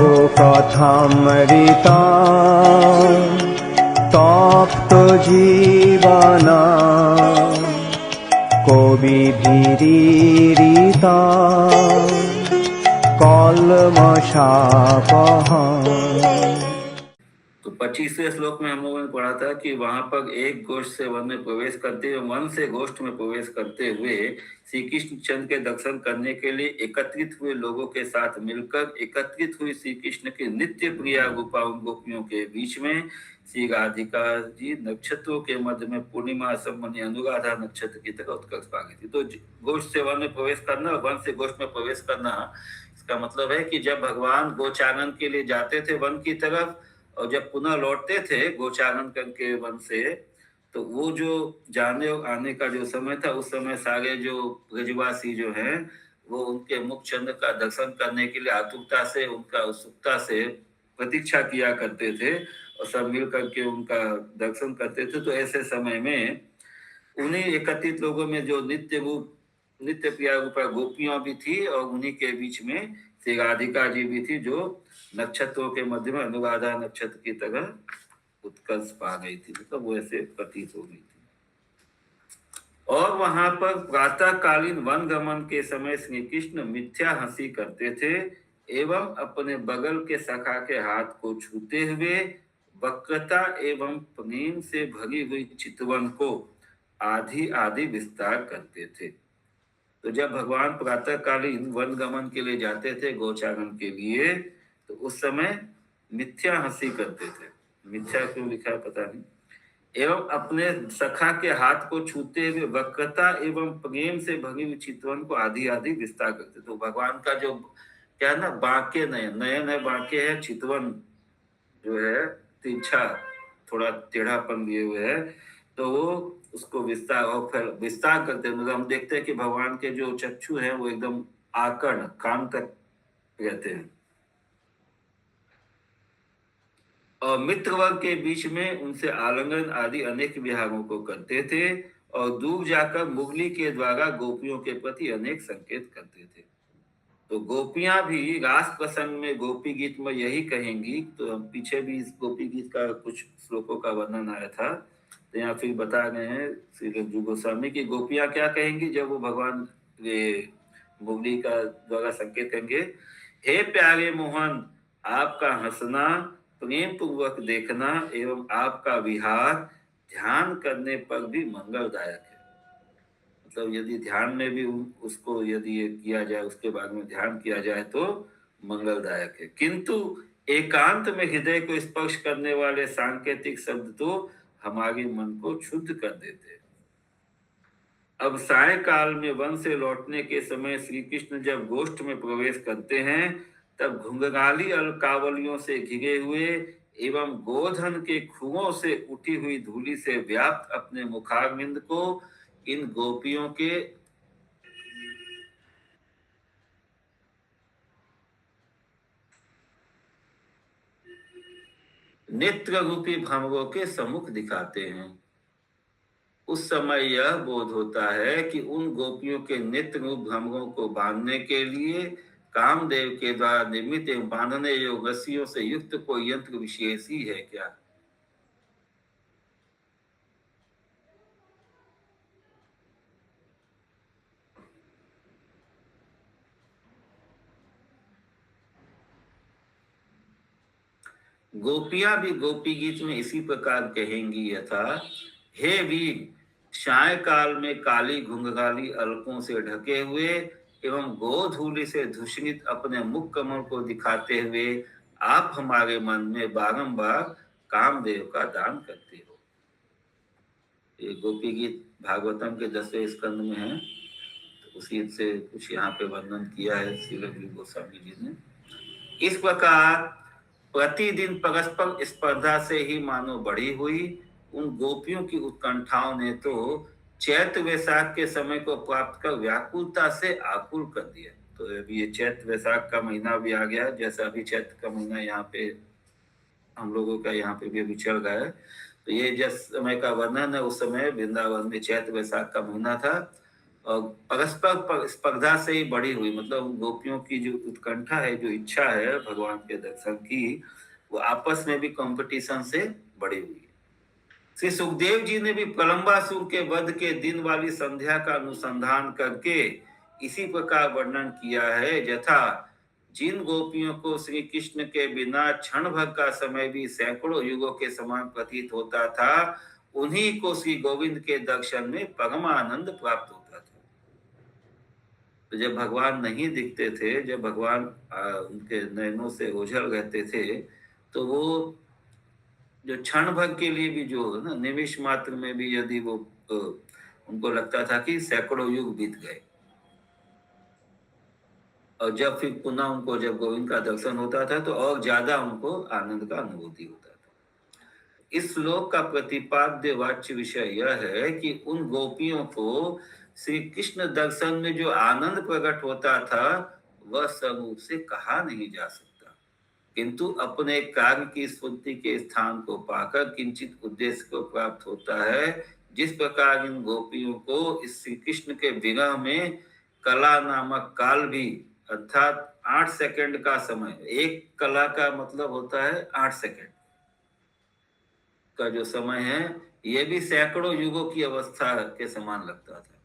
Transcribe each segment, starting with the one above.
প্রভু কথামৃতা তপ্ত জীবনা কবি ভীরিতা কলমশাপহা। तो 25वें श्लोक में हम लोगों ने पढ़ा था कि वहां पर एक गोष्ठ से वन में प्रवेश करते हुए, वन से गोष्ठ में प्रवेश करते हुए श्री कृष्ण चंद्र के दर्शन करने के लिए एकत्रित हुए लोगों के साथ मिलकर एकत्रित हुई श्री कृष्ण की नित्य प्रिया गोपा गोपियों के बीच में श्री राधिका जी नक्षत्रों के मध्य में पूर्णिमा संबंधी अनुराधा नक्षत्र की तरह उत्कर्ष पा गई थी। तो गोष्ठ से वन में प्रवेश करना, वन से गोष्ठ में प्रवेश करना, इसका मतलब है कि जब भगवान गोचारण के लिए जाते थे वन की तरफ और जब पुनः लौटते थे गोचारण करके वन से, तो वो जो जाने और आने का जो समय था उस समय सारे जो ब्रजवासी जो हैं वो उनके मुख चंद्र का दर्शन करने के लिए आतुरता से, उनका उत्सुकता से प्रतीक्षा किया करते थे और सब मिल करके उनका दर्शन करते थे। तो ऐसे समय में उन्हीं एकत्रित लोगों में जो नित्य प्रिया रूपा गोपियां भी थी और उन्हीं के बीच में श्री राधिका जी भी थी जो नक्षत्रों के मध्य में अनुराधा नक्षत्र की तरह उत्कर्ष पा गई थी, मतलब वो ऐसे प्रतीत हो गई थी। और वहां पर प्रातःकालीन वन गमन के समय श्री कृष्ण मिथ्या हंसी करते थे एवं अपने बगल के सखा के हाथ को छूते हुए वक्रता एवं प्रेम से भरी हुई चितवन को आधी आधी विस्तार करते थे। तो जब भगवान प्रातःकालीन वन गमन के लिए जाते थे गोचारण के लिए, तो उस समय मिथ्या हंसी करते थे। मिथ्या क्यों लिखा है पता नहीं। एवं अपने सखा के हाथ को छूते हुए वक्रता एवं प्रेम से भरी हुई चितवन को आधी आधी विस्तार करते। तो भगवान का जो क्या है ना, बांके नयन है, बांके है, चितवन जो है तिरछा थोड़ा टेढ़ापन लिए हुए है, तो वो उसको विस्तार और फिर विस्तार करते हैं। मतलब हम देखते हैं कि भगवान के जो चक्षु हैं वो एकदम आकर्ण कान तक रहते हैं। और मित्र वर्ग के बीच में उनसे आलिंगन आदि अनेक विहारों को करते थे और दूर जाकर मुरली के द्वारा गोपियों के प्रति अनेक संकेत करते थे। तो गोपियां भी रास प्रसंग में गोपी गीत में यही कहेंगी। तो हम पीछे भी इस गोपी गीत का कुछ श्लोकों का वर्णन आया था, तो यहाँ फिर बता रहे हैं श्री रज्जु गोस्वामी की गोपियां क्या कहेंगी जब वो भगवान ये मुरली का द्वारा संकेत करेंगे। हे प्यारे मोहन, आपका हंसना, प्रेम पूर्वक देखना एवं आपका विहार ध्यान करने पर भी मंगलदायक है। मतलब यदि ध्यान में भी उसको यदि ये किया जाए, उसके बाद में ध्यान किया जाए तो मंगलदायक है। किंतु एकांत में हृदय को स्पर्श करने वाले सांकेतिक शब्द तो हमारे मन को शुद्ध कर देते हैं। अब सायंकाल में वन से लौटने के समय श्री कृष्ण जब गोष्ठ में प्रवेश करते हैं, तब घुंघराली अलकावलियों से घिरे हुए एवं गोधन के खुरों से उठी हुई धूलि से व्याप्त अपने मुखारविंद को इन गोपियों के नेत्र रूपी भ्रमरों के सम्मुख दिखाते हैं। उस समय यह बोध होता है कि उन गोपियों के नेत्र रूप भ्रमरों को बांधने के लिए कामदेव के द्वारा निर्मित एवं बांधने योग्य रस्सियों से युक्त कोई यंत्र विशेष ही है क्या। गोपियां भी गोपी गीत में इसी प्रकार कहेंगी यथा, हे वीर, सायंकाल में काली घुंघराली अलकों से ढके हुए एवं गोधूलि से धूषित अपने मुख कमल को दिखाते हुए आप हमारे मन में बारंबार कामदेव का दान करते हो। ये गोपी गीत भागवतम के 10वें स्कंद में है, तो उसी से कुछ यहाँ पे वर्णन किया है श्री रघु गोस्वामी जी ने। इस प्रकार प्रतिदिन परस्पर स्पर्धा से ही मानो बढ़ी हुई उन गोपियों की उत्कंठाओं ने तो चैत्र वैशाख के समय को प्राप्त कर व्याकुलता से आकुल कर दिया। तो अभी ये चैत्र वैशाख का महीना भी आ गया, जैसा अभी चैत्र का महीना यहाँ पे हम लोगों का यहाँ पे भी अभी चल रहा है। तो ये जिस समय का वर्णन है उस समय वृंदावन में चैत्र वैशाख का महीना था। और परस्पर स्पर्धा से ही बढ़ी हुई, मतलब गोपियों की जो उत्कंठा है, जो इच्छा है भगवान के दर्शन की, वो आपस में भी कंपटीशन से बढ़ी हुई है। श्री सुखदेव जी ने भी प्रलंबासुर के वध के दिन वाली संध्या का अनुसंधान करके इसी प्रकार वर्णन किया है, यथा जिन गोपियों को श्री कृष्ण के बिना क्षण भर का समय भी सैकड़ों युगों के समान प्रतीत होता था, उन्हीं को श्री गोविंद के दर्शन में परमानंद प्राप्त होता था। तो जब भगवान नहीं दिखते थे, जब भगवान उनके नयनों से ओझल रहते थे, तो वो जो क्षण भर के लिए भी, जो है ना, निमिष मात्र में भी यदि वो उनको लगता था कि सैकड़ों युग बीत गए, और जब फिर पुनः उनको जब गोविंद का दर्शन होता था तो और ज्यादा उनको आनंद का अनुभूति होता था। इस श्लोक का प्रतिपाद्य वाच्य विषय यह है कि उन गोपियों को श्री कृष्ण दर्शन में जो आनंद प्रकट होता था वह स्वरूप से कहा नहीं जा सकता, किंतु अपने कार्य की स्फूर्ति के स्थान को पाकर किंचित उद्देश्य को प्राप्त होता है। जिस प्रकार इन गोपियों को इस श्री कृष्ण के विरह में कला नामक काल भी, अर्थात 8 सेकंड का समय, एक कला का मतलब होता है 8 सेकंड का जो समय है, ये भी सैकड़ों युगों की अवस्था के समान लगता था।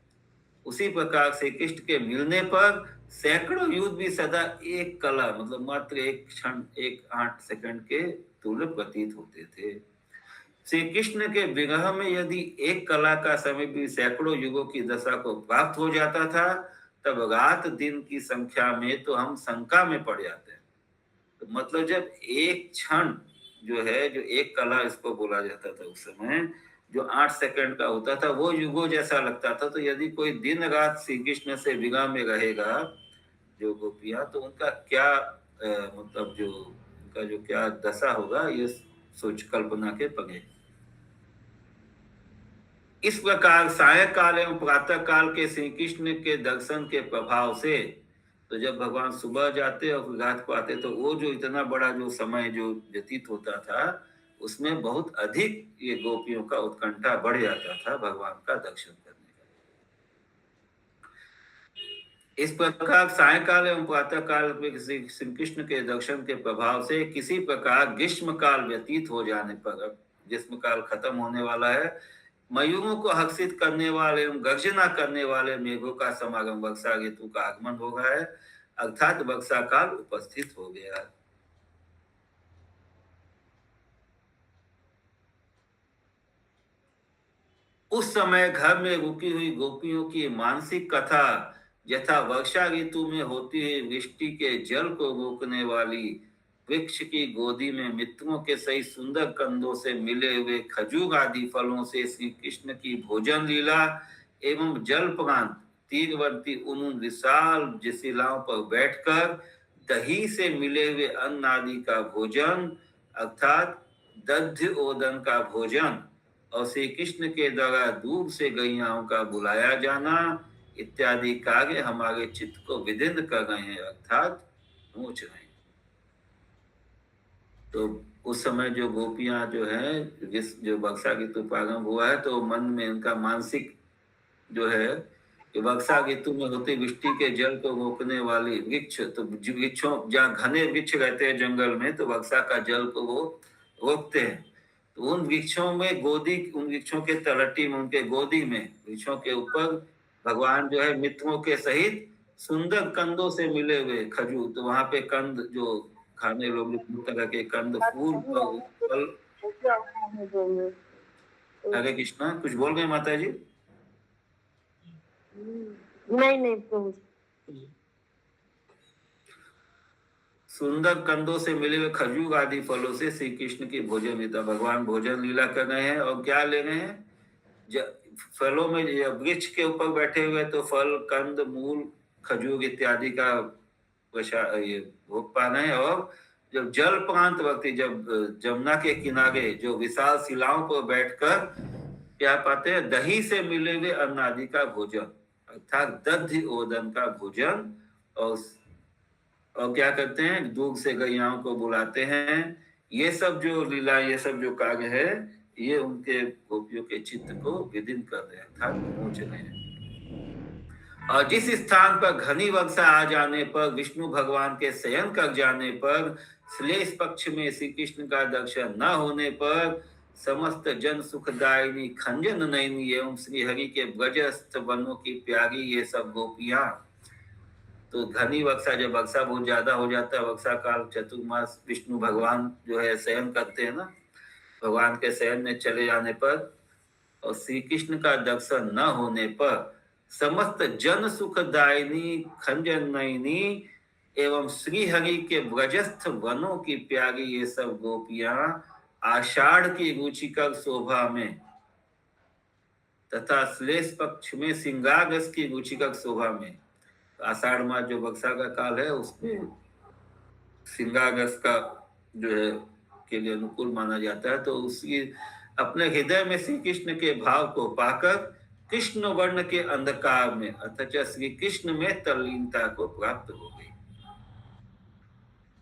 उसी प्रकार श्री कृष्ण के मिलने पर सैकड़ों युग भी सदा एक कला, मतलब मात्र एक क्षण, एक 8 सेकंड के तुल्य प्रतीत होते थे। श्री कृष्ण के विरह में यदि एक कला का समय भी सैकड़ों युगों की दशा को प्राप्त हो जाता था, तब रात दिन की संख्या में तो हम शंका में पड़ जाते हैं। तो मतलब जब एक क्षण जो है, जो एक कला इसको बोला जाता था उस समय, जो 8 सेकंड का होता था, वो युगों जैसा लगता था। तो यदि कोई दिन रात श्री कृष्ण से विरह में रहेगा जो गोपियां, तो उनका क्या मतलब जो उनका जो क्या दशा होगा, ये सोच कल्पना के पगे। इस प्रकार सायकाल एवं प्रातः काल के श्री कृष्ण के दर्शन के प्रभाव से, तो जब भगवान सुबह जाते और रात को आते, तो वो जो इतना बड़ा जो समय जो व्यतीत होता था, उसमें बहुत अधिक ये गोपियों का उत्कंठा बढ़ जाता था भगवान का दर्शन करने का। इस प्रकार सायकाल एवं प्रातः काल में श्री कृष्ण के दर्शन के प्रभाव से किसी प्रकार ग्रीष्म काल व्यतीत हो जाने पर, ग्रीष्म काल खत्म होने वाला है, मयूरों को हर्षित करने वाले एवं गर्जना करने वाले मेघों का समागम, वर्षा ऋतु का आगमन हो गया है, अर्थात वर्षा काल उपस्थित हो गया है। उस समय घर में रुकी हुई गोपियों की मानसिक कथा, यथा वर्षा ऋतु में होती हुई वृष्टि के जल को रोकने वाली वृक्ष की गोदी में मित्रों के सही सुंदर कंदों से मिले हुए खजूर आदि फलों से श्री कृष्ण की भोजन लीला एवं जल प्रांत तीरवर्ती उन विशाल जसीलाओं पर बैठकर दही से मिले हुए अन्न आदि का भोजन, अर्थात दध्य ओदन का भोजन, और श्री कृष्ण के द्वारा दूर से गैयाओं का बुलाया जाना इत्यादि कार्य हमारे चित्त को विदीर्ण कर रहे हैं, अर्थात नोच रहे हैं। तो उस समय जो गोपियां जो है, जो वर्षा ऋतु प्रारंभ हुआ है, तो मन में उनका मानसिक जो है कि वर्षा ऋतु में होती वृष्टि के जल को रोकने वाली वृक्ष, तो वृक्षों, जहाँ घने वृक्ष रहते हैं जंगल में, तो वर्षा का जल को वो रोकते हैं। तो उन वृक्षों में गोदी, उन वृक्षों के तलटी में, उनके गोदी में, वृक्षों के ऊपर भगवान जो है मित्रों के सहित सुंदर कंदों से मिले हुए खजूर, तो वहां पे कंद जो खाने लोग तरह के कंद, फूल, फल। हरे कृष्णा, कुछ बोल गए माता जी? नहीं नहीं प्रभु। सुंदर कंदों से मिले हुए खजूर आदि फलों से श्री कृष्ण की भोजन लीला, भगवान भोजन लीला कर रहे हैं। और क्या ले रहे हैं? फलों में वृक्ष के ऊपर बैठे हुए, तो फल, कंद, मूल, खजूर इत्यादि का ये भोग पा रहे हैं। और जब जल प्रांत व्यक्ति, जब जमुना के किनारे जो विशाल शिलाओं पर बैठकर क्या पाते हैं? दही से मिले हुए अन्न आदि का भोजन, अर्थात दध्य ओदन का भोजन। और क्या करते हैं? दूर से गैयाओं को बुलाते हैं। ये सब जो लीला, ये सब जो कार्य है, ये उनके गोपियों के चित्त को विदीर्ण कर रहे हैं, अर्थात नोच रहे हैं। और जिस स्थान पर घनी वर्षा आ जाने पर, विष्णु भगवान के शयन कर जाने पर, श्लेष पक्ष में श्री कृष्ण का दर्शन न होने पर, समस्त जन सुखदायिनी खंजन नयनी एवं श्री हरि के ब्रजस्थ वनों की प्यारी ये सब गोपियां। तो घनी वर्षा, जब वर्षा बहुत ज्यादा हो जाता है, वर्षा काल चतुर्मास विष्णु भगवान जो है शयन करते हैं ना, भगवान के शयन में चले जाने पर और श्री कृष्ण का दर्शन न होने पर, समस्त जन सुखदायिनी खंजन नयनी एवं श्री हरि के ब्रजस्थ वनों की प्यारी ये सब गोपियां आषाढ़ की रुचिकर शोभा में तथा श्लेष पक्ष में सिंगारस की रुचिकर शोभा में, आषाढ़ मास जो वर्षा का काल है उसमें सिंगारस का जो है के लिए अनुकूल माना जाता है। तो उसकी अपने हृदय में श्री कृष्ण के भाव को पाकर कृष्ण वर्ण के अंधकार में अथच श्री कृष्ण में तल्लीनता को प्राप्त हो गई।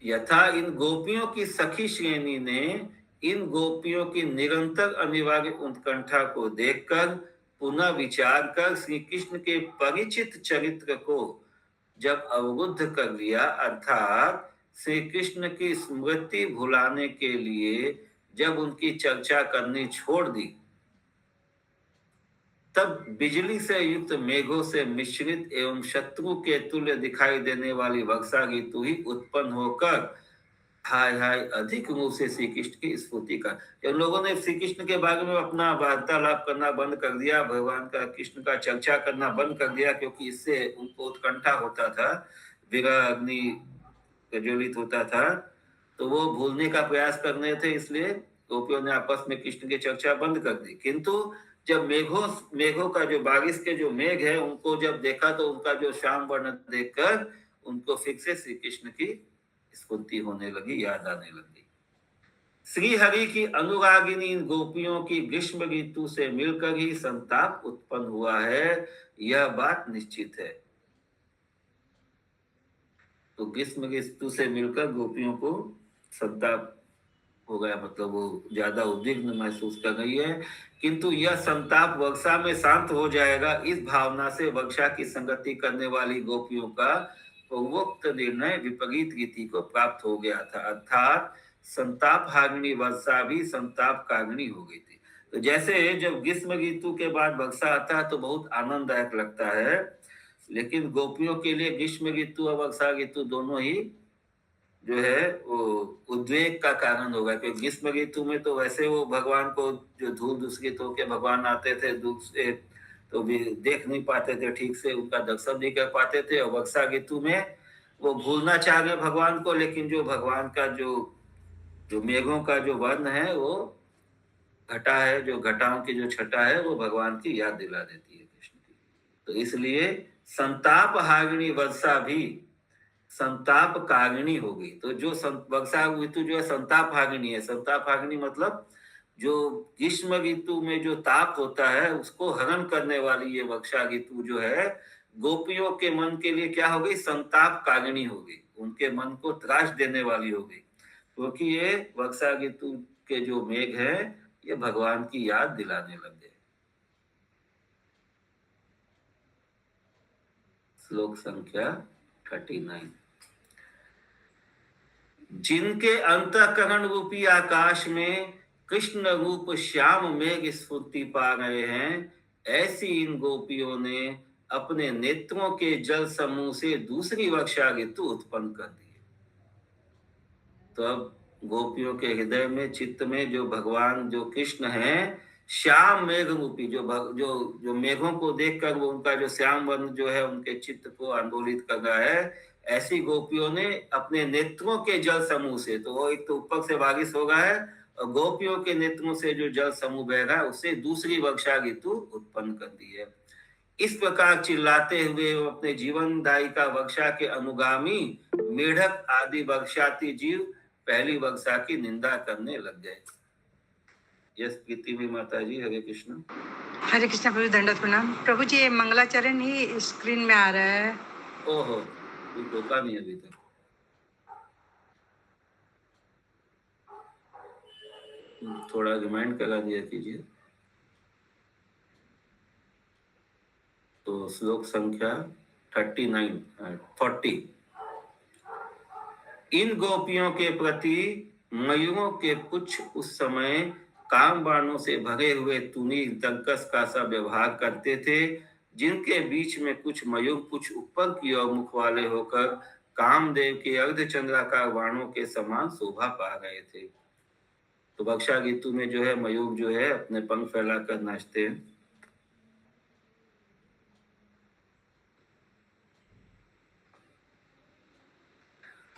यथा इन गोपियों की सखी श्रेणी ने इन गोपियों की निरंतर अनिवार्य उत्कंठा को देखकर पुनः विचार कर श्री कृष्ण के परिचित चरित्र को जब अवरुद्ध कर लिया, अर्थात श्री कृष्ण की स्मृति भुलाने के लिए जब उनकी चर्चा करनी छोड़ दी, तब बिजली से युक्त मेघों से मिश्रित एवं शत्रु के तुल्य दिखाई देने वाली वर्षा ऋतु ही उत्पन्न होकर हाय हाय अधिक रूप से श्री कृष्ण की स्फूर्ति का। जब लोगों ने श्री कृष्ण के बारे में अपना वार्तालाप करना बंद कर दिया, भगवान का कृष्ण का चर्चा करना बंद कर दिया, क्योंकि इससे उनको उत्कंठा होता था, विरह अग्नि प्रज्वलित होता था, तो वो भूलने का प्रयास कर रहे थे, इसलिए गोपियों ने आपस में कृष्ण की चर्चा बंद कर दी। किंतु जब मेघों का जो बारिश के जो मेघ है उनको जब देखा तो उनका जो श्याम वर्ण देखकर उनको फिर से श्री कृष्ण की स्फूर्ति होने लगी, याद आने लगी। श्री हरि की अनुरागिनी इन गोपियों की ग्रीष्म ऋतु से मिलकर ही संताप उत्पन्न हुआ है, यह बात निश्चित है। तो ग्रीष्म ऋतु से मिलकर गोपियों को संताप हो गया, मतलब वो ज्यादा उद्विग्न महसूस कर रही है। किंतु यह संताप वर्षा में शांत हो जाएगा, इस भावना से वर्षा की संगति करने वाली गोपियों का पूर्वोक्त निर्णय विपरीत रीति को प्राप्त हो गया था, अर्थात संताप हारिणी वर्षा भी संताप कारिणी हो गई थी। तो जैसे जब ग्रीष्म ऋतु के बाद वर्षा आता है तो बहुत आनंददायक लगता है, लेकिन गोपियों के लिए ग्रीष्म ऋतु और वर्षा ऋतु दोनों ही जो है वो उद्वेग का कारण होगा। क्योंकि ग्रीष्म ऋतु में तो वैसे वो भगवान को जो धूल दूषित होकर भगवान आते थे दुख से, तो भी देख नहीं पाते थे ठीक से, उनका दर्शन नहीं कर पाते थे। और वर्षा ऋतु में वो भूलना चाह रहे भगवान को, लेकिन जो भगवान का जो मेघों का जो वर्ण है, वो घटा है, जो घटाओं की जो छटा है, वो भगवान की याद दिला देती है कृष्ण की। तो इसलिए संताप हारिणी वर्षा भी संताप कारिणी हो गई। तो जो वर्षा ऋतु जो है संताप हारिणी है। संताप हारिणी मतलब जो ग्रीष्म ऋतु में जो ताप होता है उसको हरण करने वाली ये वर्षा ऋतु जो है गोपियों के मन के लिए क्या हो गई, संताप कारिणी हो गई, उनके मन को त्रास देने वाली हो गई, क्योंकि ये वर्षा ऋतु के जो मेघ है ये भगवान की याद दिलाने लग गए। श्लोक संख्या 39। जिनके अंतःकरण रूपी आकाश में कृष्ण रूप श्याम मेघ स्फूर्ति पा रहे हैं, ऐसी इन गोपियों ने अपने नेत्रों के जल समूह से दूसरी वर्षा ऋतु उत्पन्न कर दी। तो अब गोपियों के हृदय में चित्त में जो भगवान जो कृष्ण हैं, श्याम मेघ रूपी जो मेघों को देखकर वो उनका जो श्याम वर्ण जो है उनके चित्त को आंदोलित कर रहा है, ऐसी गोपियों ने अपने नेत्रों के जल समूह से, तो वो एक तो ऊपर से बारिश हो रहा है और गोपियों के नेत्रों से जो जल समूह बह रहा है उससे दूसरी वर्षा ऋतु उत्पन्न कर दी है। इस प्रकार चिल्लाते हुए वो अपने जीवन दायिका वर्षा के अनुगामी मेढक आदि वर्षाती जीव पहली वर्षा की निंदा करने लग गए। यस प्रीति में माता जी, हरे कृष्ण। हरे कृष्ण प्रभु, दंडवत प्रणाम। प्रभु जी ये मंगलाचरण ही स्क्रीन में आ रहा है। ओहो, कोई रोका नहीं अभी तक। थोड़ा रिमाइंड करा दिया कीजिए। तो तो श्लोक संख्या 40। इन गोपियों के प्रति मयूरों के पुच्छ उस समय काम बाणों से भरे हुए तूनी दंकस का सा व्यवहार करते थे, जिनके बीच में कुछ मयूर कुछ ऊपर की ओर मुख वाले होकर कामदेव के अर्धचंद्राकार बाणों के समान शोभा पा रहे थे। तो बक्षा गीतु में जो है मयूर जो है अपने पंख फैलाकर नाचते हैं।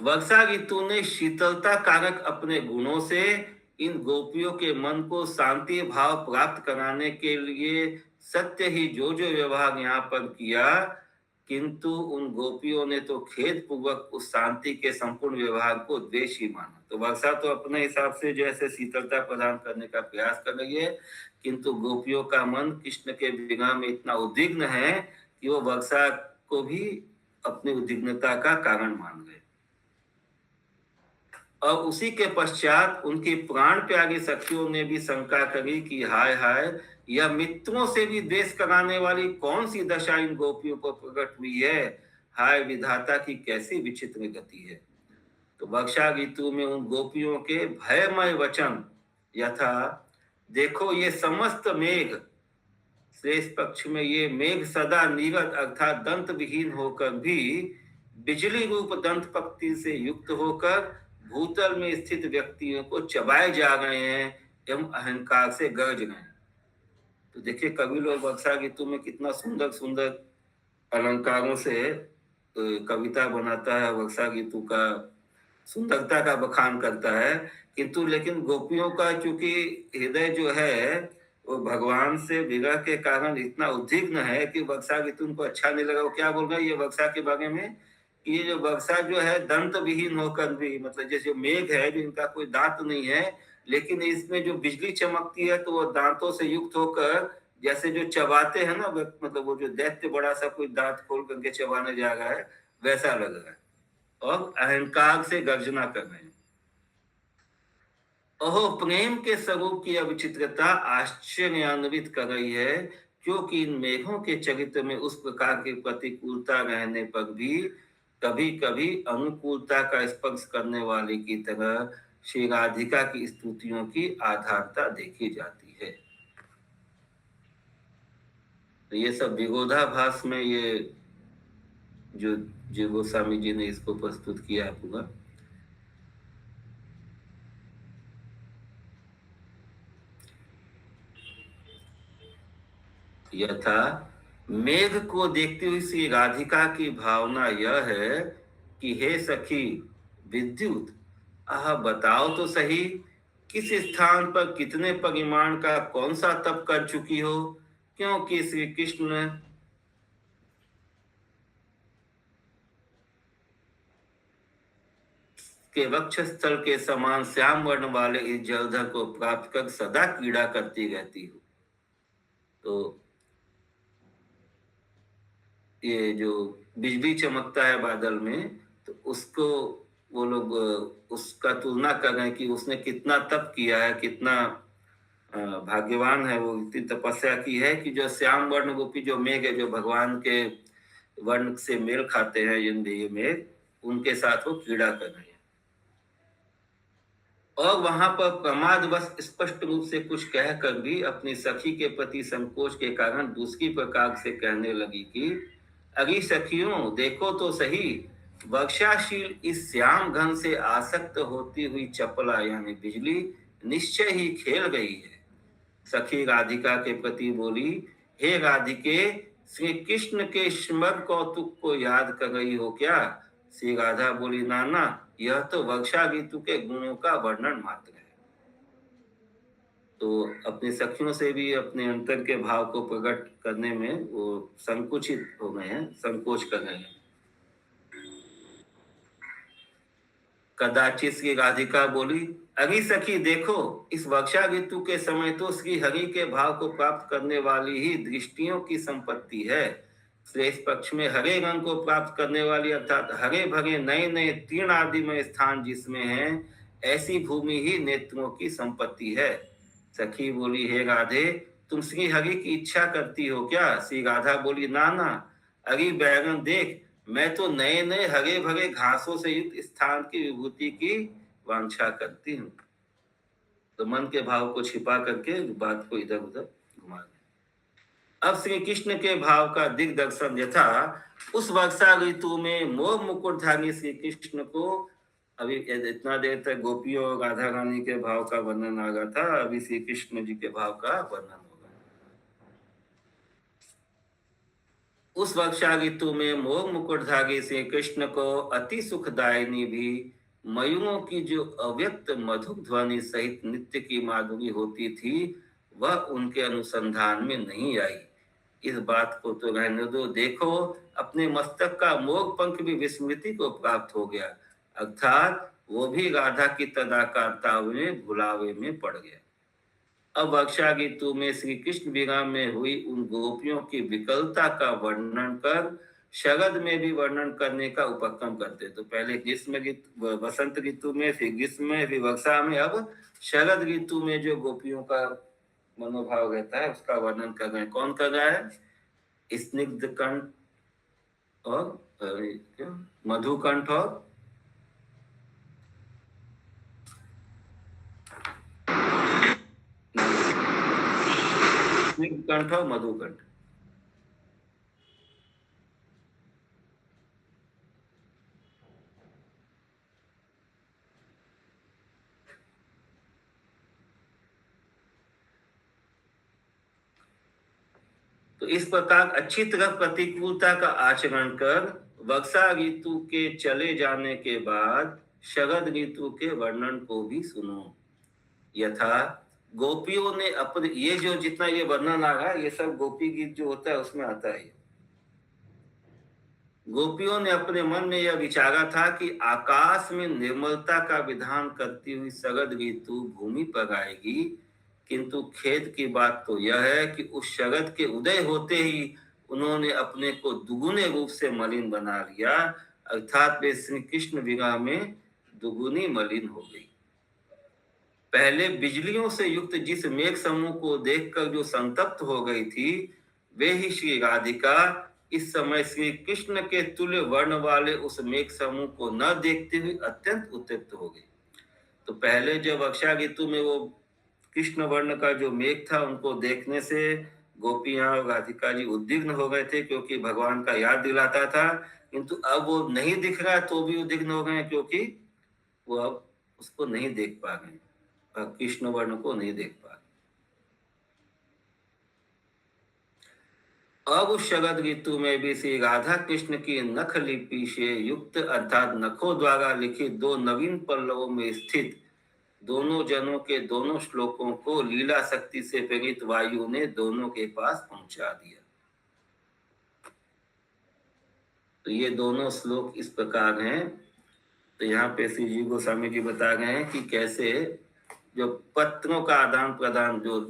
वर्षा ऋतु ने शीतलता कारक अपने गुणों से इन गोपियों के मन को शांति भाव प्राप्त कराने के लिए सत्य ही जो व्यवहार यहाँ पर किया, किंतु उन गोपियों ने तो खेद पूर्वक उस शांति के संपूर्ण व्यवहार को द्वेष ही माना। तो वर्षा तो अपने हिसाब से जैसे शीतलता प्रदान करने का प्रयास कर रही है, किंतु गोपियों का मन कृष्ण के विरह में इतना उद्विग्न है कि वो वर्षा को भी अपनी उद्विग्नता का कारण मान गए। और उसी के पश्चात उनकी प्राण प्यारी सखियों ने भी शंका करी कि हाय हाय, यह मित्रों से भी द्वेष कराने वाली कौन सी दशा इन गोपियों को प्रकट हुई है। हाय विधाता की कैसी विचित्र गति है। तो वर्षा ऋतु में उन गोपियों के भयमय वचन यथा देखो ये समस्त मेघ, शेष पक्ष में ये मेघ सदा नीरद अर्थात दंत विहीन होकर भी बिजली रूप दंत पक्ति से युक्त होकर भूतल में स्थित व्यक्तियों को चबाए जा रहे हैं एवं अहंकार से गरज रहे हैं। तो देखिए कवि लोग वर्षा ऋतु में कितना सुंदर सुंदर अलंकारों से कविता बनाता है, वर्षा ऋतु का सुंदरता का बखान करता है, किंतु लेकिन गोपियों का चूंकि हृदय जो है वो भगवान से विरह के कारण इतना उद्विग्न है कि वर्षा ऋतु उनको अच्छा नहीं लगा। वो क्या बोल रहे हैं ये वर्षा के बारे में, ये जो वर्षा जो है दंत विहीन होकर भी, मतलब जैसे मेघ है जो इनका कोई दांत नहीं है, लेकिन इसमें जो बिजली चमकती है तो वो दांतों से युक्त होकर जैसे जो चबाते हैं ना, मतलब वो जो दैत्य बड़ा सा कोई दांत खोल करके चबाने जा रहा है वैसा लग रहा है और अहंकार से गर्जना कर रहे हैं। ओहो प्रेम के स्वरूप की अविचित्रता आश्चर्यान्वित कर रही है, क्योंकि इन मेघों के चरित्र में उस प्रकार की प्रतिकूलता रहने पर भी कभी कभी अनुकूलता का स्पर्श करने वाले की तरह श्री राधिका की स्तुतियों की आधारता देखी जाती है। तो ये सब विरोधाभास में ये जो जीव गोस्वामी जी ने इसको प्रस्तुत किया है पूरा। यथा मेघ को देखते हुए श्री राधिका की भावना यह है कि हे सखी विद्युत, आह बताओ तो सही किस स्थान पर कितने परिमाण का कौन सा तप कर चुकी हो, क्योंकि श्री कृष्ण के वक्षस्थल के समान श्याम वर्ण वाले इस जलधर को प्राप्त कर सदा क्रीड़ा करती रहती हो। तो ये जो बिजली चमकता है बादल में, तो उसको वो लोग उसका तुलना कर रहे हैं कि उसने कितना तप किया है, कितना भाग्यवान है वो, इतनी तपस्या की है कि जो श्याम वर्ण गोपी जो मेघ है, जो भगवान के वर्ण से मेल खाते हैं ये मेघ, उनके साथ वो क्रीड़ा कर रहे हैं। और वहां पर प्रमादवश स्पष्ट रूप से कुछ कहकर भी अपनी सखी के प्रति संकोच के कारण दूसरी प्रकार से कहने लगी कि अरे सखियों देखो तो सही, वर्षाशील इस श्याम घन से आसक्त होती हुई चपला यानी बिजली निश्चय ही खेल गई है। सखी राधिका के प्रति बोली, हे राधिके, श्री कृष्ण के स्मर कौतुक को याद कर रही हो क्या? श्री राधा बोली, नाना यह तो वर्षा ऋतु के गुणों का वर्णन मात्र है। तो अपनी सखियों से भी अपने अंतर के भाव को प्रकट करने में वो संकुचित हो गए हैं, संकोच कर रहे हैं। कदाचित श्री राधिका बोली, अरे सखी देखो, इस वर्षा ऋतु के समय तो श्री हरि के भाव को प्राप्त करने वाली ही दृष्टियों की संपत्ति है। श्रेष्ठ पक्ष में हरे रंग को प्राप्त करने वाली अर्थात हरे भरे नए नए तीर्ण आदि में स्थान जिसमें है, ऐसी भूमि ही नेत्रों की संपत्ति है। सखी बोली, हे राधे, तुम श्री हरि की इच्छा करती हो क्या? श्री राधा बोली, ना ना, अरे बैगन देख, मैं तो नए नए हरे भरे घासों से युक्त स्थान की विभूति की वांछा करती हूँ। तो मन के भाव को छिपा करके बात को इधर उधर घुमा दिया। अब श्री कृष्ण के भाव का दिग्दर्शन यथा उस वर्षा ऋतु में मोर मुकुटधारी श्री कृष्ण को, अभी इतना देर तक गोपियों और राधा रानी के भाव का वर्णन आ रहा था, अभी श्री कृष्ण जी के भाव का वर्णन होगा। उस वर्षा ऋतु में मोर मुकुटधारी श्री कृष्ण को अति सुखदायिनी भी मयूरों की जो अव्यक्त मधुर ध्वनि सहित नृत्य की माधुरी होती थी, वह उनके अनुसंधान में नहीं आई। इस बात को तो रहने दो, देखो अपने मस्तक का मोर पंख भी विस्मृति को प्राप्त हो गया, अर्थात वो भी राधा की तदाकारता में भुलावे में पड़ गया। अब वर्षा ऋतु में श्री कृष्ण विराम में हुई उन गोपियों की विकलता का वर्णन कर शरद में भी वर्णन करने का उपक्रम करते। तो पहले ग्रीष्म ऋतु, वसंत ऋतु में, फिर ग्रीष्म में, फिर वर्षा में, अब शरद ऋतु में जो गोपियों का मनोभाव रहता है उसका वर्णन कर रहे हैं। कौन कर रहा है? स्निग्ध कंठ और मधुकंठ और स्निग्ध और मधुकंठ। तो इस प्रकार अच्छी तरह प्रतिकूलता का आचरण कर वर्षा ऋतु के चले जाने के बाद शरद ऋतु के वर्णन को भी सुनो। यथा गोपियों ने अपने, ये जो जितना ये वर्णन आ रहा है ये सब गोपी गीत जो होता है उसमें आता है। गोपियों ने अपने मन में यह विचारा था कि आकाश में निर्मलता का विधान करती हुई शरद ऋतु भूमि पर आएगी, किंतु खेद की बात तो यह है कि उस शरद के उदय होते ही उन्होंने अपने को दुगुने रूप से मलिन बना लिया, अर्थात वे श्री कृष्ण विरह में दुगुनी मलिन हो गई। पहले बिजलियों से युक्त जिस मेघ समूह को देखकर जो संतप्त हो गई थी, वे ही श्री राधिका इस समय श्री कृष्ण के तुल्य वर्ण वाले उस मेघ समूह को न देखते हुए अत्यंत उत्तप्त हो गई। तो पहले जब वर्षा ऋतु में वो कृष्ण वर्ण का जो मेघ था उनको देखने से गोपियां और राधिका जी उद्विग्न हो गए थे, क्योंकि भगवान का याद दिलाता था, किंतु अब वो नहीं दिख रहा तो भी उद्विग्न हो गए, क्योंकि वो अब उसको नहीं देख पा रहे, कृष्ण वर्ण को नहीं देख पा रहे। अब उस शरद ऋतु में भी श्री राधा कृष्ण की नख लिपि से युक्त अर्थात नखों द्वारा लिखित दो नवीन पल्लवों में स्थित दोनों जनों के दोनों श्लोकों को लीला शक्ति से प्रेरित वायु ने दोनों के पास पहुंचा दिया। तो ये दोनों श्लोक इस प्रकार हैं। तो यहाँ पे श्री जी गोस्वामी जी बता रहे हैं कि कैसे जो पत्रों का आदान प्रदान, जो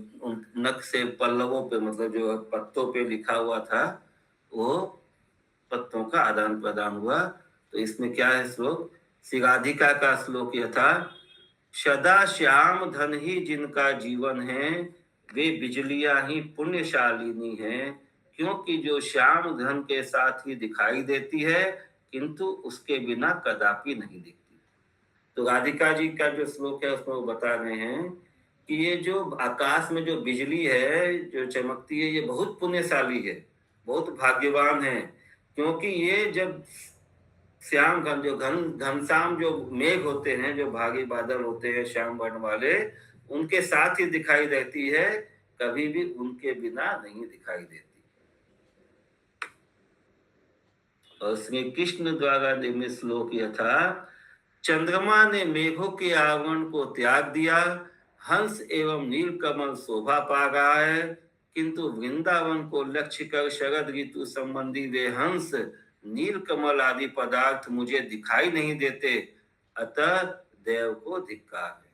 नख से पल्लवों पे, मतलब जो पत्तों पे लिखा हुआ था, वो पत्तों का आदान प्रदान हुआ। तो इसमें क्या है श्लोक? श्री राधिका का श्लोक यह था, सदा श्याम धन ही जिनका जीवन है, वे बिजलियां ही पुण्यशालिनी हैं, क्योंकि जो श्याम धन के साथ ही दिखाई देती है किंतु उसके बिना कदापि नहीं दिखती। तो राधिका जी का जो श्लोक है उसमें वो बता रहे हैं कि ये जो आकाश में जो बिजली है जो चमकती है, ये बहुत पुण्यशाली है, बहुत भाग्यवान है, क्योंकि ये जब श्याम घन, जो घनश्याम जो मेघ होते हैं, जो भागी बादल होते हैं श्याम वर्ण वाले, उनके साथ ही दिखाई देती है, कभी भी उनके बिना नहीं दिखाई देती। और श्री कृष्ण द्वारा निर्मित श्लोक यह था, चंद्रमा ने मेघों के आवरण को त्याग दिया, हंस एवं नीलकमल शोभा पा रहा है, किंतु वृंदावन को लक्ष्य कर शरद ऋतु संबंधी वे हंस, नीलकमल आदि पदार्थ मुझे दिखाई नहीं देते, अतः देव को धिक्कार है।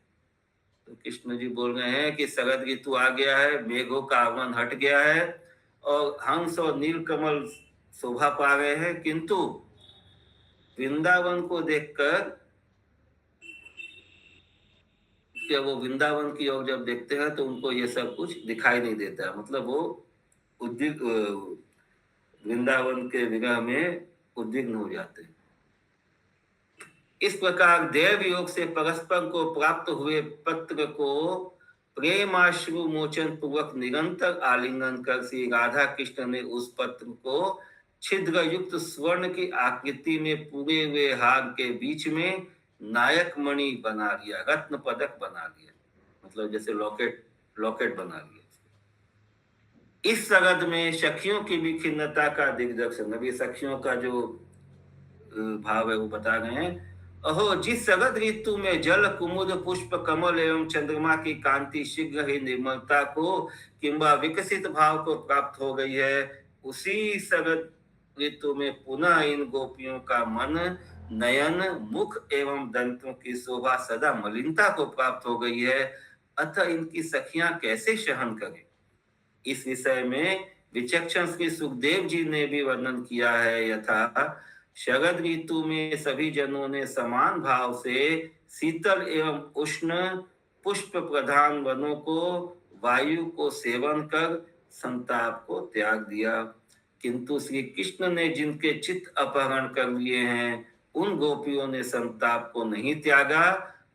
तो कृष्ण जी बोल रहे हैं कि शरद ऋतु आ गया है, मेघों का आवरण हट गया है और हंस और नीलकमल शोभा पा रहे हैं, किंतु वृंदावन को देखकर कि वो वृंदावन की ओर जब देखते हैं तो उनको ये सब कुछ दिखाई नहीं देता, मतलब वो वृंदावन के विरह में उद्विग्न हो जाते हैं। इस प्रकार देव योग से परस्पर को प्राप्त हुए पत्र को प्रेमाश्रु मोचन पूर्वक निरंतर आलिंगन कर श्री राधा कृष्ण ने उस पत्र को छिद्र युक्त स्वर्ण की आकृति में पूरे हुए हार के बीच में नायक मणि बना लिया, रत्न पदक बना लिया, मतलब जैसे लॉकेट बना लिया। इस सरद में सखियों की भी खिन्नता का दिग्दर्शन, अभी सखियों का जो भाव है वो बता रहे हैं। अहो, जिस सरद ऋतु में जल कुमुद पुष्प कमल एवं चंद्रमा की कांति शीघ्र ही निर्मलता को किंबा विकसित भाव को प्राप्त हो गई है, उसी सरद ऋतु में पुनः इन गोपियों का मन नयन मुख एवं दंतों की शोभा सदा मलिनता को प्राप्त हो गई है, अतः इनकी सखियां कैसे सहन करें। इस विषय में विचक्षण श्री सुखदेव जी ने भी वर्णन किया है। यथा शरद ऋतु में सभी जनों ने समान भाव से शीतल एवं उष्ण पुष्प प्रधान वनों को वायु को सेवन कर संताप को त्याग दिया, किंतु श्री कृष्ण ने जिनके चित्त अपहरण कर लिए हैं उन गोपियों ने संताप को नहीं त्यागा,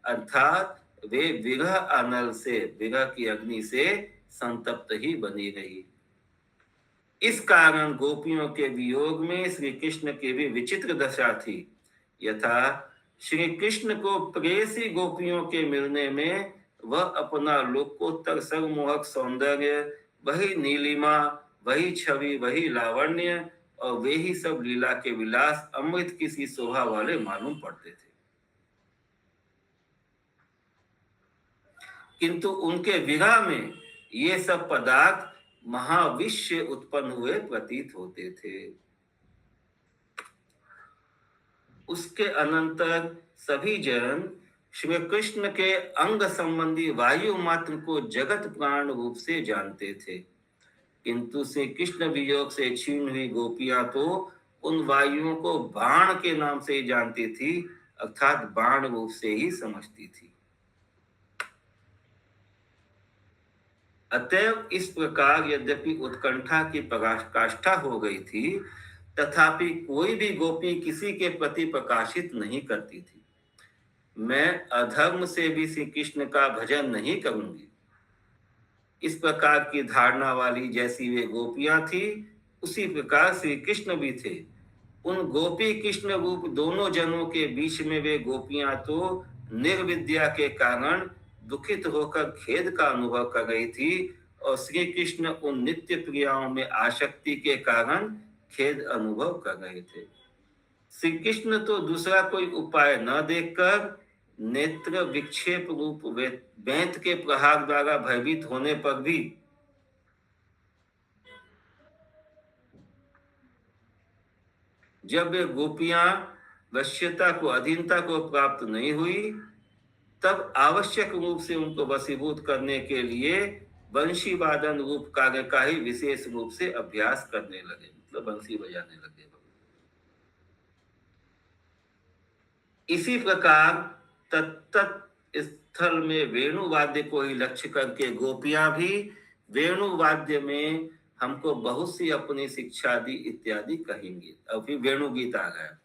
अर्थात वे विरह अनल से, विरह की अग्नि से संतप्त ही बनी रही। इस कारण गोपियों के वियोग में श्री कृष्ण की भी विचित्र दशा थी। यथा श्री कृष्ण को प्रेयसी गोपियों के मिलने में वह अपना लोकोत्तर सर्वमोहक सौंदर्य, वही नीलिमा, वही छवि, वही लावण्य और वे ही सब लीला के विलास अमृत की सी शोभा वाले मालूम पड़ते थे, किंतु उनके विरह में ये सब पदार्थ महाविष से उत्पन्न हुए प्रतीत होते थे। उसके अनंतर सभी जन श्री कृष्ण के अंग संबंधी वायु मात्र को जगत प्राण रूप से जानते थे, किंतु श्री कृष्ण वियोग से छीन हुई गोपियां तो उन वायुओं को बाण के नाम से ही जानती थी, अर्थात बाण रूप से ही समझती थी। अतएव इस प्रकार यद्यपि उत्कंठा की पराकाष्ठा हो गई थी, तथापि कोई भी गोपी किसी के प्रति प्रकाशित नहीं करती थी। मैं अधर्म से भी श्री कृष्ण का भजन नहीं करूंगी, इस प्रकार की धारणा वाली जैसी वे गोपियां थी, उसी प्रकार श्री कृष्ण भी थे। उन गोपी कृष्ण रूप दोनों जनों के बीच में वे गोपियां तो निर्विद्या के कारण दुखित होकर खेद का अनुभव कर रही थी, और श्री कृष्ण उन नित्य प्रियाओं में आसक्ति के कारण खेद अनुभव कर रहे थे। श्री कृष्ण तो दूसरा कोई उपाय न देखकर नेत्र विक्षेप रूप बैंत के प्रहार द्वारा भयभीत होने पर भी जब वे गोपियां वश्यता को, अधीनता को प्राप्त नहीं हुई, तब आवश्यक रूप से उनको वशीभूत करने के लिए बंशी वादन रूप कार्य का ही विशेष रूप से अभ्यास करने लगे, मतलब बंसी बजाने लगे। इसी प्रकार तत्त स्थल में वेणु वाद्य को ही लक्ष्य करके गोपियां भी वेणु वाद्य में हमको बहुत सी अपनी शिक्षा दी इत्यादि कहेंगे। अभी वेणु गीत आ गया।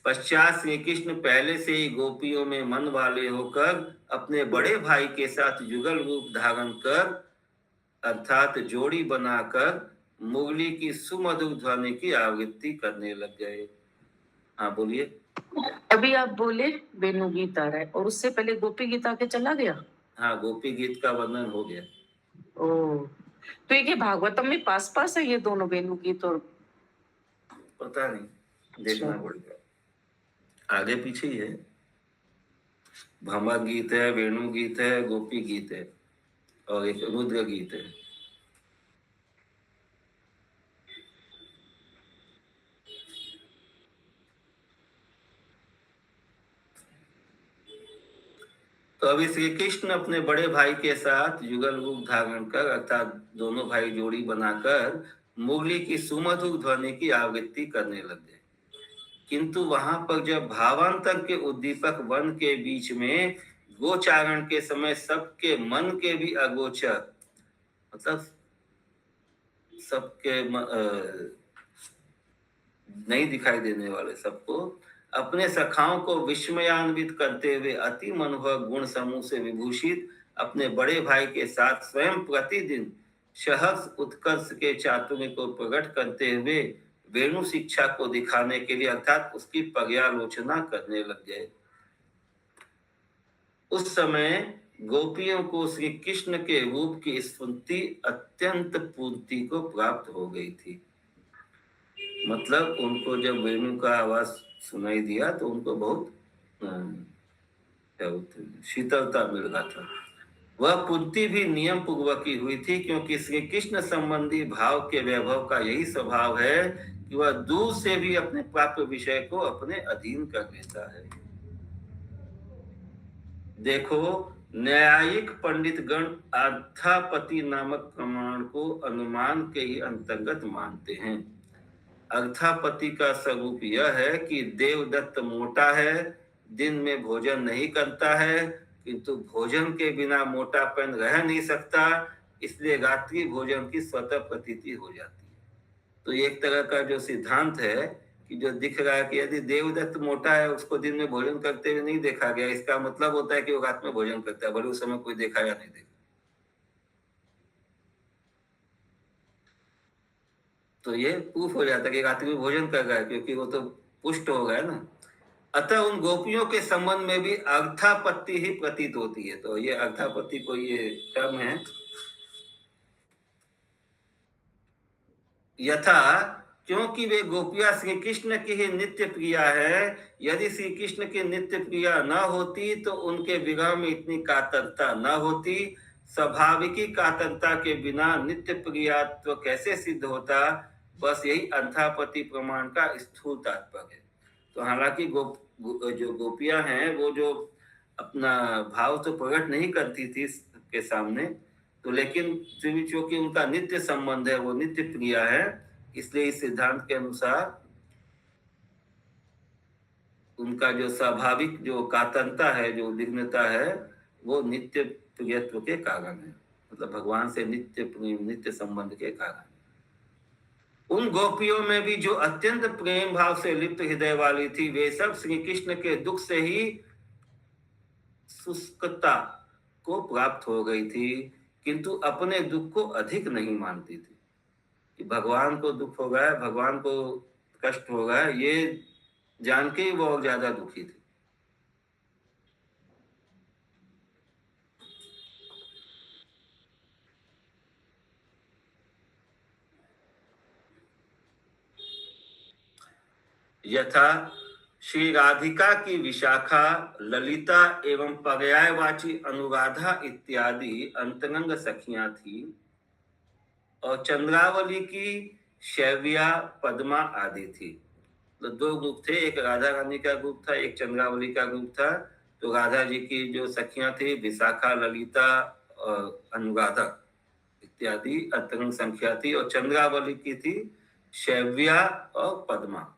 पश्चात श्री कृष्ण पहले से ही गोपियों में मन वाले होकर अपने बड़े भाई के साथ युगल रूप धारण कर, अर्थात जोड़ी बनाकर मुरली की सुमधुर ध्वनि की आवृत्ति करने लग गए। हाँ बोलिए। अभी आप बोले वेणु गीत आ रहा है, और उससे पहले गोपी गीत आके चला गया। हाँ, गोपी गीत का वर्णन हो गया। ओ, तो ये भागवतम में पास पास है ये दोनों वेणु गीत? और पता नहीं, देखना पड़ेगा, आगे पीछे ही है। भामा गीत है, वेणु गीत है, गोपी गीत है और एक रुद्र गीत है। तो अभी श्री कृष्ण अपने बड़े भाई के साथ युगल रूप धारण कर, अर्थात दोनों भाई जोड़ी बनाकर मुरली की सुमधुर ध्वनि की आवृत्ति करने लग गए, किंतु वहां पर जब भावांतर के उद्दीपक वन के बीच में गोचारण के समय सबके मन के भी अगोचर, मतलब सबके नहीं दिखाई देने वाले सबको, अपने सखाओं को विस्मयान्वित करते हुए अति मनोहर गुण समूह से विभूषित अपने बड़े भाई के साथ स्वयं प्रतिदिन सहर्ष उत्कर्ष के चातुर्य को प्रकट करते हुए वेणु शिक्षा को दिखाने के लिए अर्थात उसकी पर्यालोचना करने लग गए। उस समय गोपियों को श्री कृष्ण के रूप की स्फूर्ति अत्यंत पूर्ति को प्राप्त हो गई थी। मतलब उनको जब वेणु का आवाज सुनाई दिया तो उनको बहुत शीतलता मिल रहा था। वह पूर्ति भी नियम पूर्वक ही हुई थी, क्योंकि श्री कृष्ण संबंधी भाव के वैभव का यही स्वभाव है कि वह दूर से भी अपने प्राप्त विषय को अपने अधीन कर लेता है। देखो, न्यायिक पंडित गण अर्थापति नामक प्रमाण को अनुमान के ही अंतर्गत मानते हैं। अर्थापति का स्वरूप यह है कि देवदत्त मोटा है, दिन में भोजन नहीं करता है, किंतु भोजन के बिना मोटापन रह नहीं सकता, इसलिए रात्रि भोजन की स्वतः प्रतीति हो जाती है। तो एक तरह का जो सिद्धांत है कि जो दिख रहा है कि यदि देवदत्त मोटा है, उसको दिन में भोजन करते हुए नहीं देखा गया, इसका मतलब होता है कि वो रात में भोजन करता है, भले उस समय कोई देखा या नहीं देखा। तो ये प्रूफ हो जाता है कि रात्रि में भोजन कर रहा है, क्योंकि वो तो पुष्ट हो गया ना। अतः उन गोपियों के संबंध में भी अर्थापत्ति ही प्रतीत होती है। तो ये अर्थापत्ति को ये टर्म है। यथा, क्योंकि वे गोपियां श्री कृष्ण की ही नित्य प्रिया है, यदि श्री कृष्ण की नित्य प्रिया न होती तो उनके विरह में इतनी कातरता न होती। स्वाभाविकी कातरता के बिना नित्य प्रियात्व कैसे सिद्ध होता? बस यही अर्थापत्ति प्रमाण का स्थूल तात्पर्य है। तो हालांकि जो गोपियां हैं वो जो अपना भाव तो प्रकट नहीं करती थी के सामने, तो लेकिन चूंकि उनका नित्य संबंध है, वो नित्य प्रिया है, इसलिए इस सिद्धांत के अनुसार उनका जो स्वाभाविक जो कातरता है, जो विघ्नता है, वो नित्य प्रियत्व के कारण है, मतलब भगवान से नित्य प्रेम, नित्य संबंध के कारण। उन गोपियों में भी जो अत्यंत प्रेम भाव से लिप्त हृदय वाली थी, वे सब श्री कृष्ण के दुख से ही शुष्कता को प्राप्त हो गई थी, किंतु अपने दुख को अधिक नहीं मानती थी कि भगवान को दुख हो गया, भगवान को कष्ट हो गया, ये जान के वो और ज्यादा दुखी थी। यथा श्री राधिका की विशाखा, ललिता एवं पर्यायवाची अनुराधा इत्यादि अंतरंग सखियां थी, और चंद्रावली की शैव्या, पद्मा आदि थी। तो दो ग्रुप थे, एक राधा रानी का ग्रुप था, एक चंद्रावली का ग्रुप था। तो राधा जी की जो सखियां थी, विशाखा, ललिता और अनुराधा इत्यादि अंतरंग संख्या थी, और चंद्रावली की थी शैव्या और पद्मा।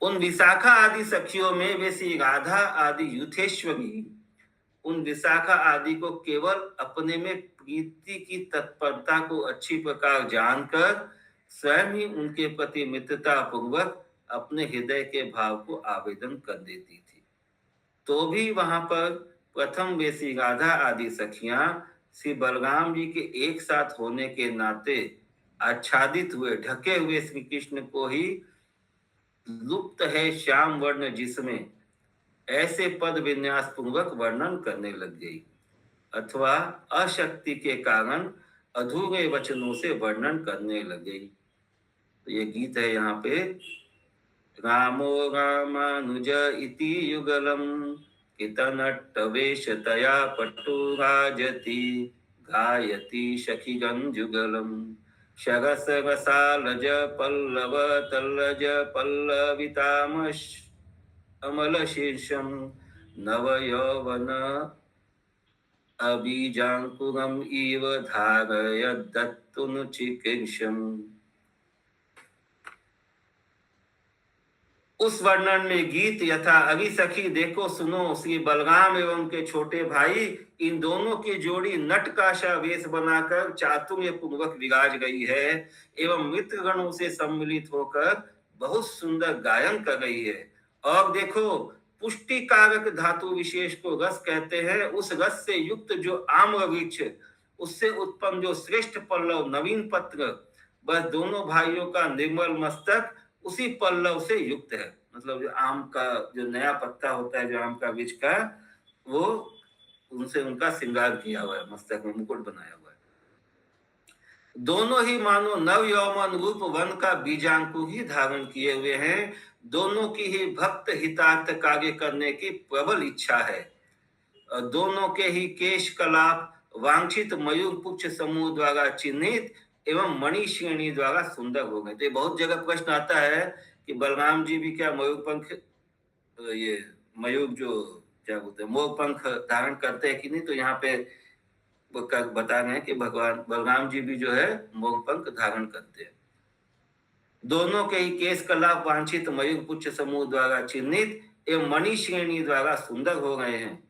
उन विशाखा आदि सखियों में वे श्री राधा आदि यूथेश्वरी उन विशाखा आदि को केवल अपने में प्रीति की तत्परता को अच्छी प्रकार जानकर स्वयं ही उनके प्रति मित्रता पूर्वक अपने हृदय के भाव को आवेदन कर देती थी। तो भी वहां पर प्रथम वे श्री राधा आदि सखियां श्री बलराम जी के एक साथ होने के नाते आच्छादित हुए, ढके हुए श्री कृष्ण को ही लुप्त है श्याम वर्ण जिसमें, ऐसे पद विन्यास पूर्वक वर्णन करने लग गई, अथवा अशक्ति के कारण अधूरे वचनों से वर्णन करने लग गई। तो ये गीत है यहाँ पे, रामो रामानुज इति युगलम कितनट्टवेशतया पटुराजति गायति सखिगंजुगलम शरस रसालज पल्लव तल्लज पल्लवितामश अमल शीर्षम नव यौवन अबीजांकुरम इव धारयदत्तुनु चिकीर्षम। उस वर्णन में गीत यथा अभी सखी देखो सुनो, श्री बलराम एवं उनके छोटे भाई इन दोनों की जोड़ी नटकाशा वेश बनाकर चातुर्य पूर्वक विराज गई है एवं मित्र गणों से सम्मिलित होकर बहुत सुंदर गायन कर रही है। और देखो, पुष्टि कारक धातु विशेष को रस कहते हैं। उस रस से युक्त जो आम्र वृक्ष, उससे उत्पन्न जो श्रेष्ठ पल्लव नवीन पत्र, बस दोनों भाइयों का निर्मल मस्तक उसी पल्लव से युक्त है। मतलब जो आम का जो नया पत्ता होता है, जो आम का वृक्ष का, वो उनसे उनका श्रृंगार किया हुआ है, मस्तक में मुकुट बनाया हुआ है। दोनों ही मानो नव यौवन रूप वन का बीजांकुर ही धारण किए हुए हैं। दोनों की ही भक्त हितार्थ कार्य करने की प्रबल इच्छा है। दोनों के ही केश कलाप वांछित मयूर पुच्छ समूह द्वारा चिन्हित एवं मणि श्रेणी द्वारा सुंदर हो गए। तो बहुत जगह प्रश्न आता है कि बलराम जी भी क्या मयूर पंख, ये मयूर जो क्या बोलते हैं मोर पंख धारण करते हैं कि नहीं, तो यहाँ पे बता रहे हैं कि भगवान बलराम जी भी जो है मोर पंख धारण करते हैं। दोनों के ही केश कलाप वांछित मयूर पुच्छ समूह द्वारा चिन्हित एवं मणि श्रेणी द्वारा सुंदर हो गए हैं।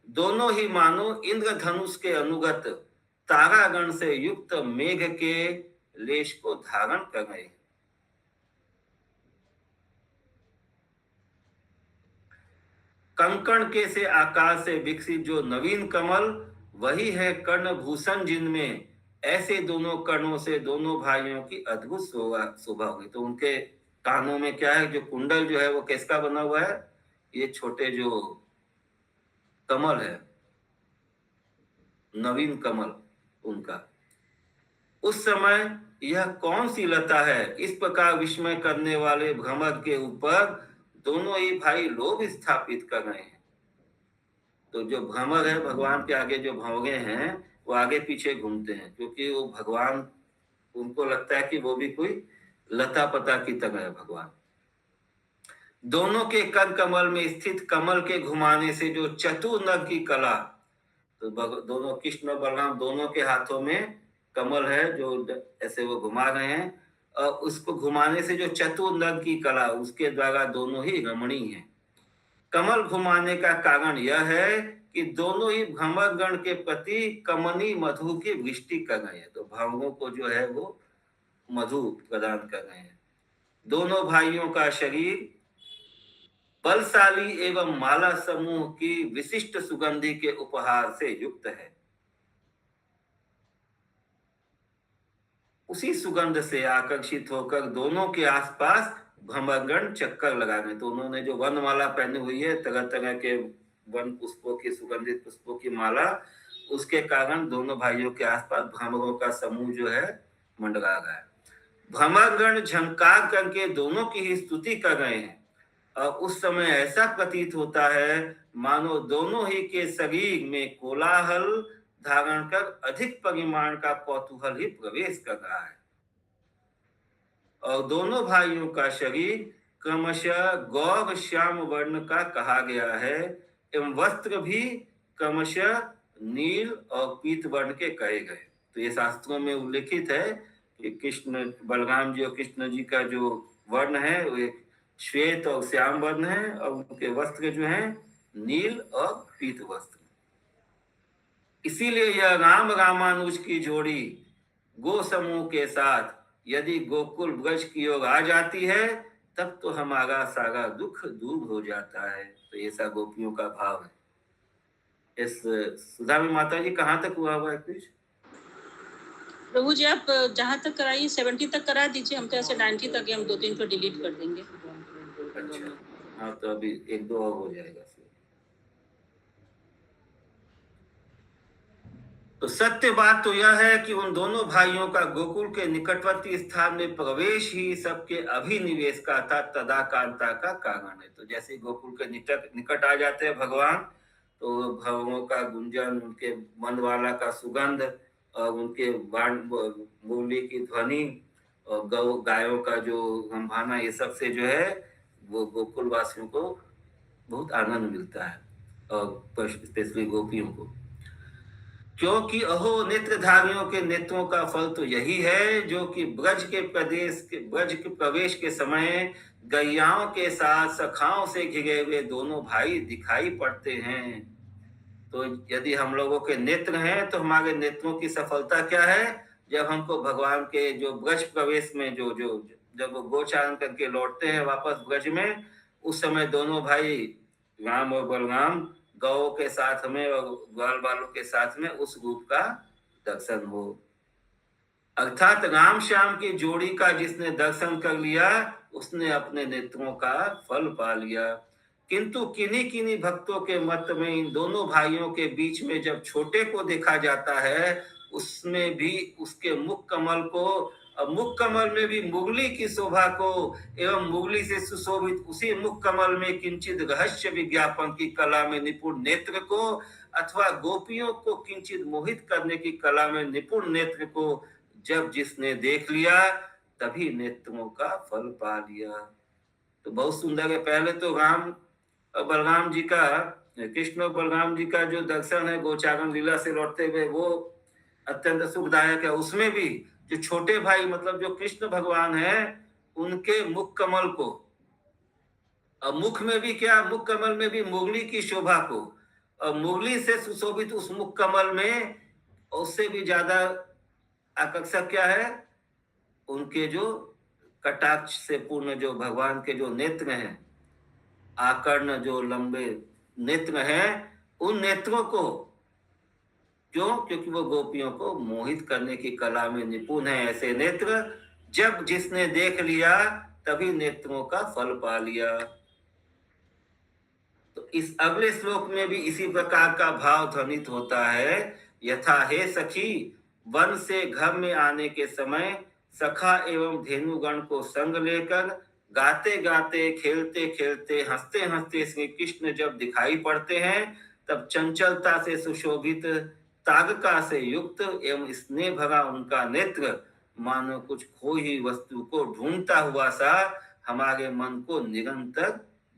दोनों ही मानो इंद्रधनुष के अनुगत तारागण से युक्त मेघ के लेश को धारण कर रहे हैं। कंकण के से आकाश से विकसित जो नवीन कमल, वही है कर्ण भूषण, जिनमें ऐसे दोनों कर्णों से दोनों भाइयों की अद्भुत शोभा होगी। तो उनके कानों में क्या है, जो कुंडल जो है वो किसका बना हुआ है, ये छोटे जो कमल है, नवीन कमल उनका। उस समय यह कौन सी लता है, इस प्रकार विस्मय करने वाले भ्रमर के ऊपर दोनों ही भाई लोभ स्थापित कर रहे हैं। तो जो भ्रमर है, भगवान के आगे जो भौंगे हैं, वो आगे पीछे घूमते हैं, क्योंकि वो भगवान, उनको लगता है कि वो भी कोई लता पता की तरह है भगवान। दोनों के कर कमल में स्थित कमल के घुमाने से जो चतुर नर की कला, तो दोनों कृष्ण और बलराम दोनों के हाथों में कमल है जो ऐसे वो घुमा रहे हैं, और उसको घुमाने से जो चतुर नर की कला, उसके द्वारा दोनों ही रमणीय हैं। कमल घुमाने का कारण यह है कि दोनों ही भ्रमर गण के प्रति कमनी मधु की वृष्टि कर रहे हैं। तो भ्रमरों को जो है वो मधु प्रदान कर रहे हैं। दोनों भाइयों का शरीर बलशाली एवं माला समूह की विशिष्ट सुगंधि के उपहार से युक्त है। उसी सुगंध से आकर्षित होकर दोनों के आसपास भ्रमरगण चक्कर लगा रहे। तो उन्होंने जो वनमाला पहनी हुई है, तरह तरह के वन पुष्पों की, सुगंधित पुष्पों की माला, उसके कारण दोनों भाइयों के आसपास भ्रमरों का समूह जो है मंडरा रहा है। भ्रमरगण झंकार करके दोनों की ही स्तुति कर रहे हैं, और उस समय ऐसा प्रतीत होता है मानो दोनों ही के शरीर में कोलाहल धारण कर अधिक परिमाण का कौतूहल ही प्रवेश कर रहा है। और दोनों भाइयों का शरीर क्रमशः गौर श्याम वर्ण का कहा गया है, एवं वस्त्र भी क्रमशः नील और पीत वर्ण के कहे गए। तो ये शास्त्रों में उल्लेखित है कि कृष्ण, बलराम जी और कृष्ण जी का जो वर्ण है वो एक श्वेत और श्याम वर्ण है, और उनके वस्त्र जो हैं नील और पीत वस्त्र। इसीलिए यह राम रामानुज की जोड़ी गो समूह के साथ यदि गोकुल ब्रज की ओर आ जाती है, तब तो हमारा सारा दुख दूर हो जाता है। तो ऐसा गोपियों का भाव है। इस सुधा में माता जी कहाँ तक हुआ है कुछ? प्रभु जी आप जहाँ तक कराइए 70 तक करा दीजिए, हम तो ऐसे 90 तक हम 2-3 को डिलीट कर देंगे। अच्छा, हाँ, तो अभी 1-2 और हो जाएगा। तो सत्य बात तो यह है कि उन दोनों भाइयों का गोकुल के निकटवर्ती स्थान में प्रवेश ही सबके अभिनिवेश का था, तदाकांता का कारण है। तो जैसे गोकुल के निकट आ जाते हैं भगवान, तो भवों का गुंजन, उनके मंदवाला का सुगंध, और उनके बोली की ध्वनि, और गायों का जो रंभाना, ये सब से जो है वो गोकुल वासियों को बहुत आनंद मिलता है, और स्पेशली गोपियों को। क्योंकि अहो नेत्रधारियों के नेत्रों का फल तो यही है, जो कि ब्रज के प्रवेश के समय गैयाओं के साथ सखाओं से घिरे हुए दोनों भाई दिखाई पड़ते हैं। तो यदि हम लोगों के नेत्र हैं तो हमारे नेत्रों की सफलता क्या है? जब हमको भगवान के जो ब्रज प्रवेश में जो जो जब वो गोचारण करके लौटते हैं वापस ब्रज में, उस समय दोनों भाई राम और बलराम गौ के साथ में और ग्वाल बालों के साथ में उस रूप का दर्शन हो। अर्थात राम श्याम की जोड़ी का जिसने दर्शन कर लिया उसने अपने नेत्रों का फल पा लिया। किंतु किन्हीं किन्हीं भक्तों के मत में इन दोनों भाइयों के बीच में जब छोटे को देखा जाता है, उसमें भी उसके मुख कमल को, मुख कमल में भी मुरली की शोभा को एवं मुरली से सुशोभित उसी मुख कमल में किंचित रहस्य विज्ञापन की कला में निपुण नेत्र को, अथवा गोपियों को किंचित मोहित करने की कला में निपुण नेत्र को जब जिसने देख लिया तभी नेत्रों का फल पा लिया। तो बहुत सुंदर है। पहले तो राम और बलराम जी का, कृष्ण और बलराम जी का जो दर्शन है गोचारण लीला से लौटते हुए, वो अत्यंत सुखदायक है। उसमें भी जो छोटे भाई मतलब जो कृष्ण भगवान है, उनके मुख कमल को, और मुख में भी क्या, मुख कमल में भी मुरली की शोभा को, और मुरली से सुशोभित उस मुख कमल में उससे भी ज्यादा आकर्षक क्या है, उनके जो कटाक्ष से पूर्ण जो भगवान के जो नेत्र हैं, आकर्ण जो लंबे नेत्र हैं, उन नेत्रों को, क्यों? क्योंकि वो गोपियों को मोहित करने की कला में निपुण है। ऐसे नेत्र जब जिसने देख लिया तभी नेत्रों का फल पा लिया। तो इस अगले श्लोक में भी इसी प्रकार का भाव ध्वनित होता है। यथा हे सखी, वन से घर में आने के समय सखा एवं धेनुगण को संग लेकर गाते गाते, खेलते खेलते, हंसते हंसते श्री कृष्ण जब दिखाई पड़ते हैं, तब चंचलता से सुशोभित, तागका से युक्त एवं स्नेह भरा उनका नेत्र मानो कुछ खोई वस्तु को ढूंढता हुआ सा हमारे मन को निरंतर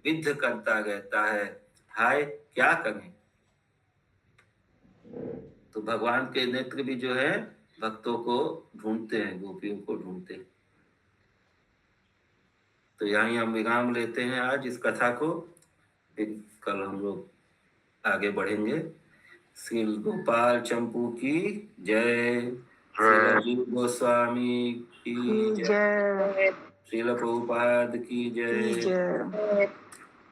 विद्ध करता रहता है। हाय क्या करें। तो भगवान के नेत्र भी जो है भक्तों को ढूंढते हैं, गोपियों को ढूंढते हैं। तो यहीं हम विराम लेते हैं आज इस कथा को, फिर कल हम लोग आगे बढ़ेंगे। श्री गोपाल चंपू की जय, श्री राजीव गोस्वामी की जय, श्रील प्रभुपाद की जय।